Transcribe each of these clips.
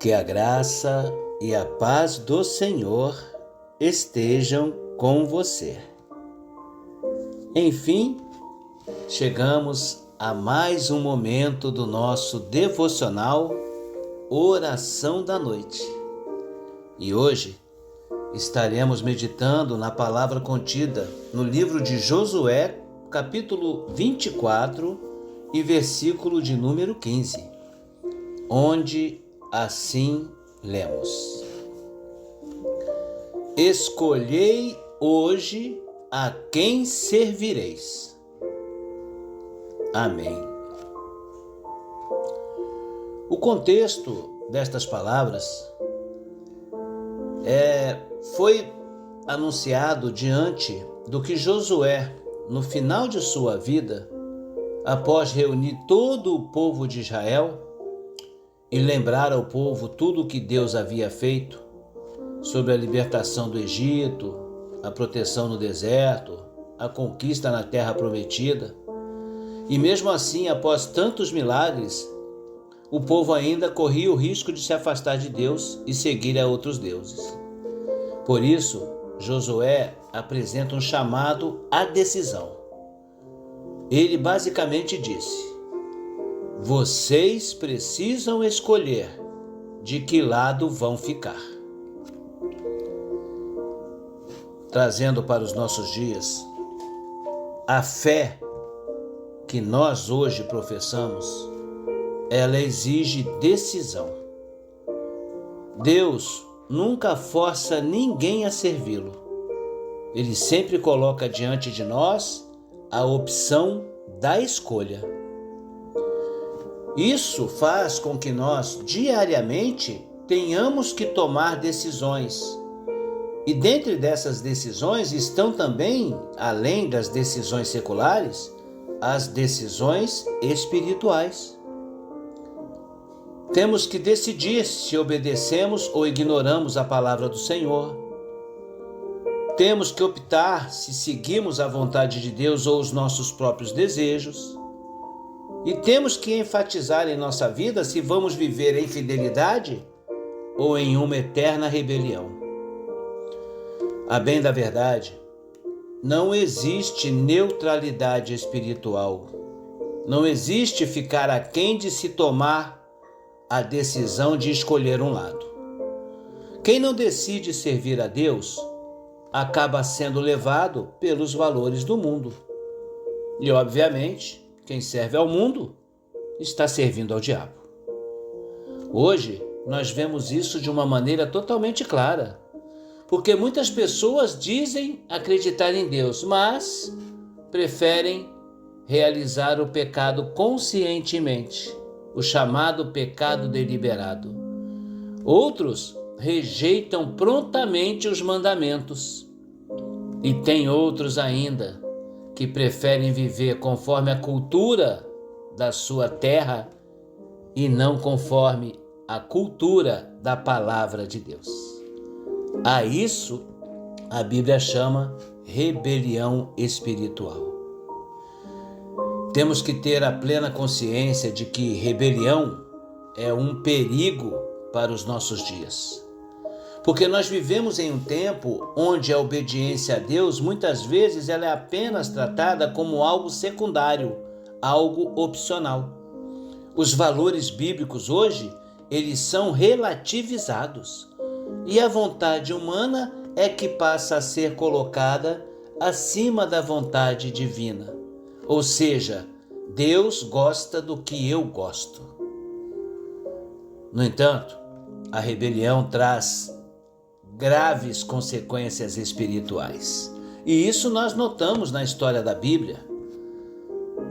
Que a graça e a paz do Senhor estejam com você. Enfim, chegamos a mais um momento do nosso devocional Oração da Noite. E hoje estaremos meditando na palavra contida no livro de Josué, capítulo 24 e versículo de número 15, onde assim lemos: Escolhei hoje a quem servireis. Amém. O contexto destas palavras foi anunciado diante do que Josué, no final de sua vida, após reunir todo o povo de Israel e lembrar ao povo tudo o que Deus havia feito sobre a libertação do Egito, a proteção no deserto, a conquista na terra prometida. E mesmo assim, após tantos milagres, o povo ainda corria o risco de se afastar de Deus e seguir a outros deuses. Por isso, Josué apresenta um chamado à decisão. Ele basicamente disse: vocês precisam escolher de que lado vão ficar. Trazendo para os nossos dias, a fé que nós hoje professamos, ela exige decisão. Deus nunca força ninguém a servi-lo. Ele sempre coloca diante de nós a opção da escolha. Isso faz com que nós, diariamente, tenhamos que tomar decisões. E dentre dessas decisões estão também, além das decisões seculares, as decisões espirituais. Temos que decidir se obedecemos ou ignoramos a palavra do Senhor. Temos que optar se seguimos a vontade de Deus ou os nossos próprios desejos. E temos que enfatizar em nossa vida se vamos viver em fidelidade ou em uma eterna rebelião. A bem da verdade, não existe neutralidade espiritual. Não existe ficar aquém de se tomar a decisão de escolher um lado. Quem não decide servir a Deus acaba sendo levado pelos valores do mundo. E, obviamente, quem serve ao mundo está servindo ao diabo. Hoje, nós vemos isso de uma maneira totalmente clara, porque muitas pessoas dizem acreditar em Deus, mas preferem realizar o pecado conscientemente, o chamado pecado deliberado. Outros rejeitam prontamente os mandamentos. E tem outros ainda que preferem viver conforme a cultura da sua terra e não conforme a cultura da palavra de Deus. A isso a Bíblia chama rebelião espiritual. Temos que ter a plena consciência de que rebelião é um perigo para os nossos dias. Porque nós vivemos em um tempo onde a obediência a Deus, muitas vezes, ela é apenas tratada como algo secundário, algo opcional. Os valores bíblicos hoje, eles são relativizados. E a vontade humana é que passa a ser colocada acima da vontade divina. Ou seja, Deus gosta do que eu gosto. No entanto, a rebelião traz graves consequências espirituais. E isso nós notamos na história da Bíblia.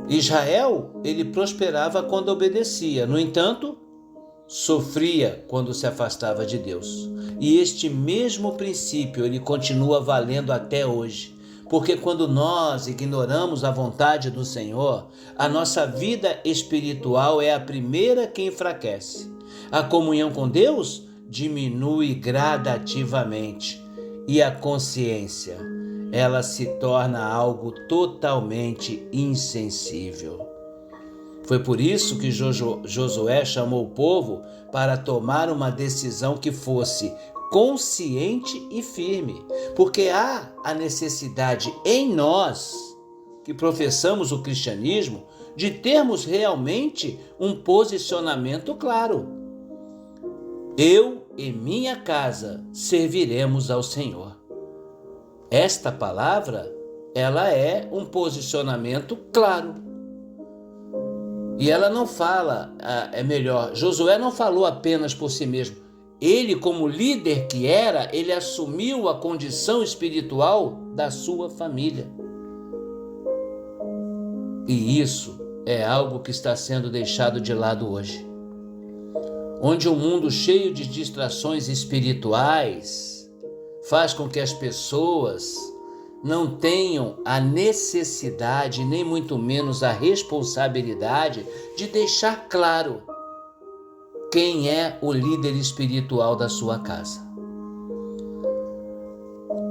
Israel, ele prosperava quando obedecia. No entanto, sofria quando se afastava de Deus. E este mesmo princípio, ele continua valendo até hoje. Porque quando nós ignoramos a vontade do Senhor, a nossa vida espiritual é a primeira que enfraquece. A comunhão com Deus diminui gradativamente e a consciência, ela se torna algo totalmente insensível. Foi por isso que Josué chamou o povo para tomar uma decisão que fosse consciente e firme, porque há a necessidade em nós, que professamos o cristianismo, de termos realmente um posicionamento claro. Eu e minha casa serviremos ao Senhor. Esta palavra, ela é um posicionamento claro. E ela não fala, Josué não falou apenas por si mesmo. Ele, como líder que era, ele assumiu a condição espiritual da sua família. E isso é algo que está sendo deixado de lado hoje. Onde um mundo cheio de distrações espirituais faz com que as pessoas não tenham a necessidade, nem muito menos a responsabilidade de deixar claro quem é o líder espiritual da sua casa.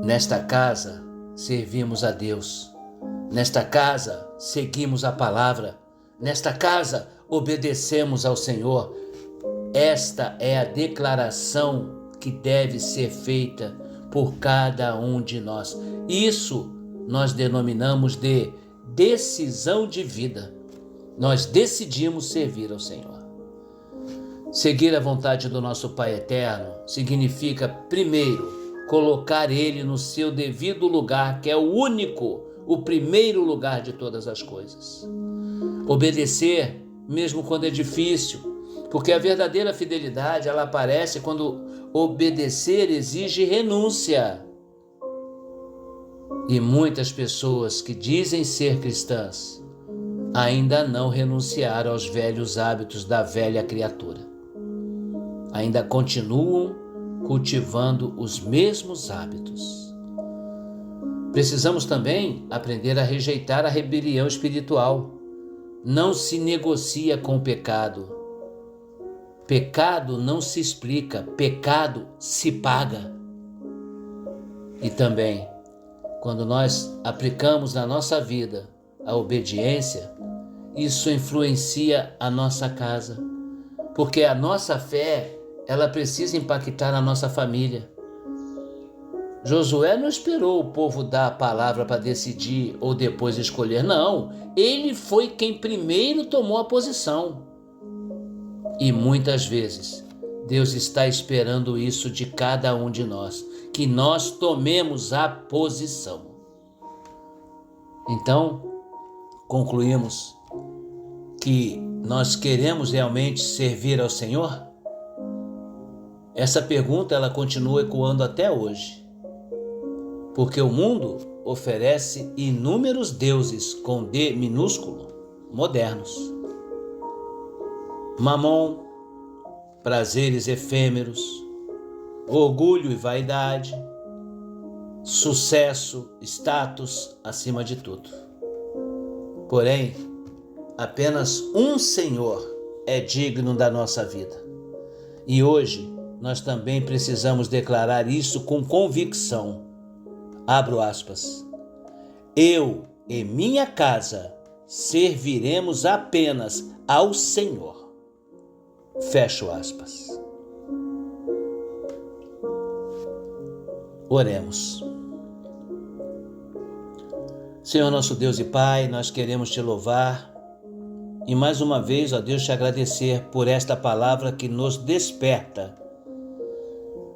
Nesta casa, servimos a Deus. Nesta casa, seguimos a palavra. Nesta casa, obedecemos ao Senhor. Esta é a declaração que deve ser feita por cada um de nós. Isso nós denominamos de decisão de vida. Nós decidimos servir ao Senhor. Seguir a vontade do nosso Pai Eterno significa, primeiro, colocar Ele no seu devido lugar, que é o único, o primeiro lugar de todas as coisas. Obedecer, mesmo quando é difícil, porque a verdadeira fidelidade, ela aparece quando obedecer exige renúncia. E muitas pessoas que dizem ser cristãs ainda não renunciaram aos velhos hábitos da velha criatura. Ainda continuam cultivando os mesmos hábitos. Precisamos também aprender a rejeitar a rebelião espiritual. Não se negocia com o pecado. Pecado não se explica, pecado se paga. E também, quando nós aplicamos na nossa vida a obediência, isso influencia a nossa casa, porque a nossa fé, ela precisa impactar a nossa família. Josué não esperou o povo dar a palavra para decidir ou depois escolher, não. Ele foi quem primeiro tomou a posição. E muitas vezes, Deus está esperando isso de cada um de nós, que nós tomemos a posição. Então, concluímos que nós queremos realmente servir ao Senhor? Essa pergunta, ela continua ecoando até hoje, porque o mundo oferece inúmeros deuses com D minúsculo, modernos. Mamon, prazeres efêmeros, orgulho e vaidade, sucesso, status acima de tudo. Porém, apenas um Senhor é digno da nossa vida. E hoje nós também precisamos declarar isso com convicção. Abro aspas. Eu e minha casa serviremos apenas ao Senhor. Fecho aspas. Oremos. Senhor nosso Deus e Pai, nós queremos te louvar e mais uma vez, ó Deus, te agradecer por esta palavra que nos desperta.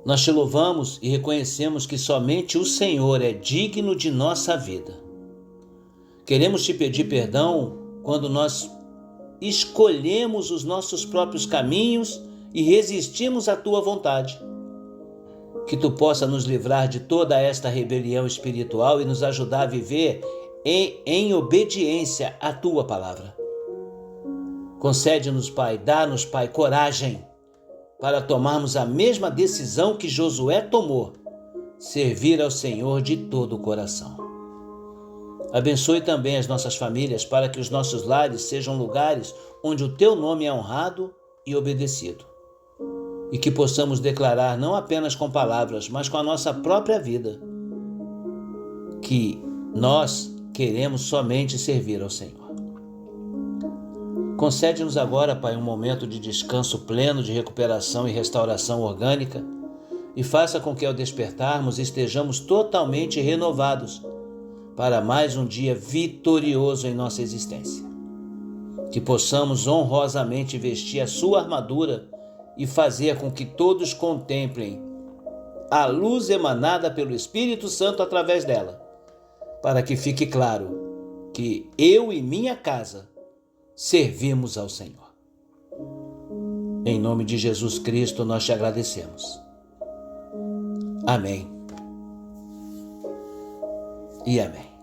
Nós te louvamos e reconhecemos que somente o Senhor é digno de nossa vida. Queremos te pedir perdão quando nós escolhemos os nossos próprios caminhos e resistimos à tua vontade. Que tu possa nos livrar de toda esta rebelião espiritual e nos ajudar a viver em obediência à tua palavra. Concede-nos, Pai, dá-nos, Pai, coragem para tomarmos a mesma decisão que Josué tomou, servir ao Senhor de todo o coração. Abençoe também as nossas famílias para que os nossos lares sejam lugares onde o teu nome é honrado e obedecido. E que possamos declarar não apenas com palavras, mas com a nossa própria vida, que nós queremos somente servir ao Senhor. Concede-nos agora, Pai, um momento de descanso pleno, de recuperação e restauração orgânica, e faça com que ao despertarmos estejamos totalmente renovados para mais um dia vitorioso em nossa existência. Que possamos honrosamente vestir a sua armadura e fazer com que todos contemplem a luz emanada pelo Espírito Santo através dela, para que fique claro que eu e minha casa servimos ao Senhor. Em nome de Jesus Cristo nós te agradecemos. Amém e amém.